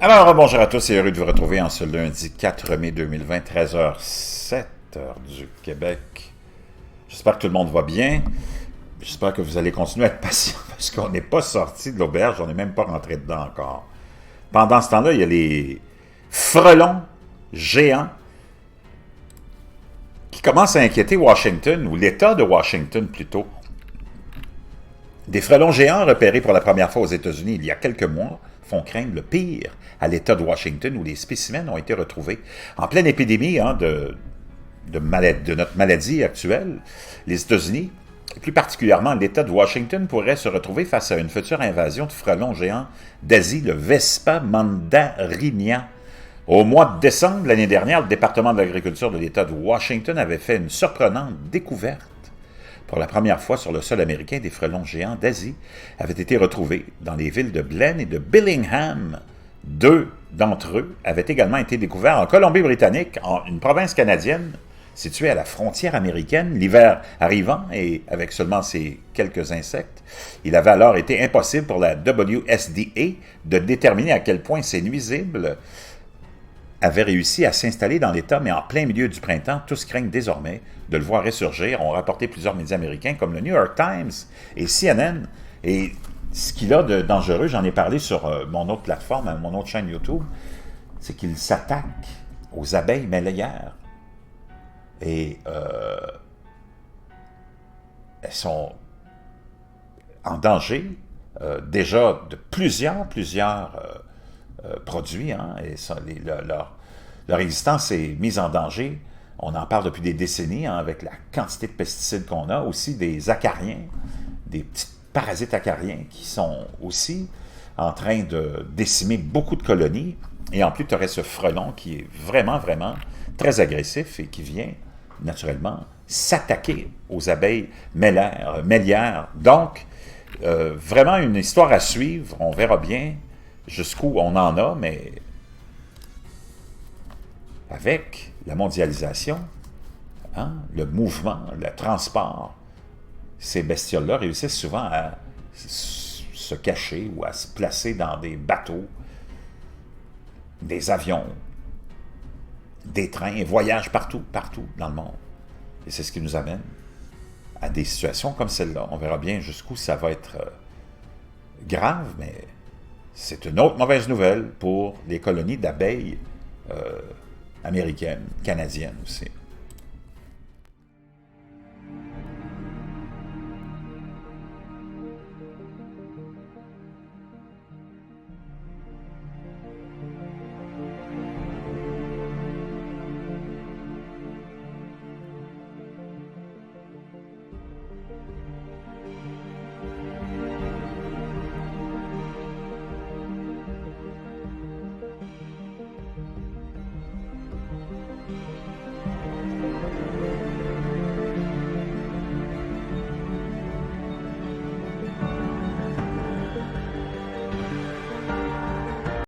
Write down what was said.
Alors, bonjour à tous et heureux de vous retrouver en ce lundi 4 mai 2020, 13h07, heure du Québec. J'espère que tout le monde va bien. J'espère que vous allez continuer à être patient parce qu'on n'est pas sorti de l'auberge, on n'est même pas rentré dedans encore. Pendant ce temps-là, il y a les frelons géants qui commencent à inquiéter Washington, ou l'État de Washington plutôt. Des frelons géants repérés pour la première fois aux États-Unis il y a quelques mois font craindre le pire à l'État de Washington où les spécimens ont été retrouvés. En pleine épidémie de notre maladie actuelle, les États-Unis, et plus particulièrement l'État de Washington, pourrait se retrouver face à une future invasion de frelons géants d'Asie, le Vespa mandarinia. Au mois de décembre l'année dernière, le département de l'agriculture de l'État de Washington avait fait une surprenante découverte. Pour la première fois sur le sol américain, des frelons géants d'Asie avaient été retrouvés dans les villes de Blaine et de Billingham. Deux d'entre eux avaient également été découverts en Colombie-Britannique, une province canadienne située à la frontière américaine. L'hiver arrivant et avec seulement ces quelques insectes, il avait alors été impossible pour la WSDA de déterminer à quel point ces nuisibles avaient réussi à s'installer dans l'État, mais en plein milieu du printemps, tous craignent désormais de le voir ressurgir. On rapporté plusieurs médias américains comme le New York Times et CNN. Et ce qu'il a de dangereux, j'en ai parlé sur mon autre plateforme, mon autre chaîne YouTube, c'est qu'il s'attaque aux abeilles mélières. Et elles sont en danger déjà de plusieurs produits, hein, et ça, leur existence est mise en danger. On en parle depuis des décennies, hein, avec la quantité de pesticides qu'on a, aussi des acariens, des petits parasites acariens qui sont aussi en train de décimer beaucoup de colonies. Et en plus, tu aurais ce frelon qui est vraiment, vraiment très agressif et qui vient, naturellement, s'attaquer aux abeilles mélières. Donc, vraiment une histoire à suivre. On verra bien jusqu'où on en a, mais avec la mondialisation, hein, le mouvement, le transport, ces bestioles-là réussissent souvent à se cacher ou à se placer dans des bateaux, des avions, des trains, et voyagent partout dans le monde. Et c'est ce qui nous amène à des situations comme celle-là. On verra bien jusqu'où ça va être grave, mais c'est une autre mauvaise nouvelle pour les colonies d'abeilles américaines, canadiennes aussi.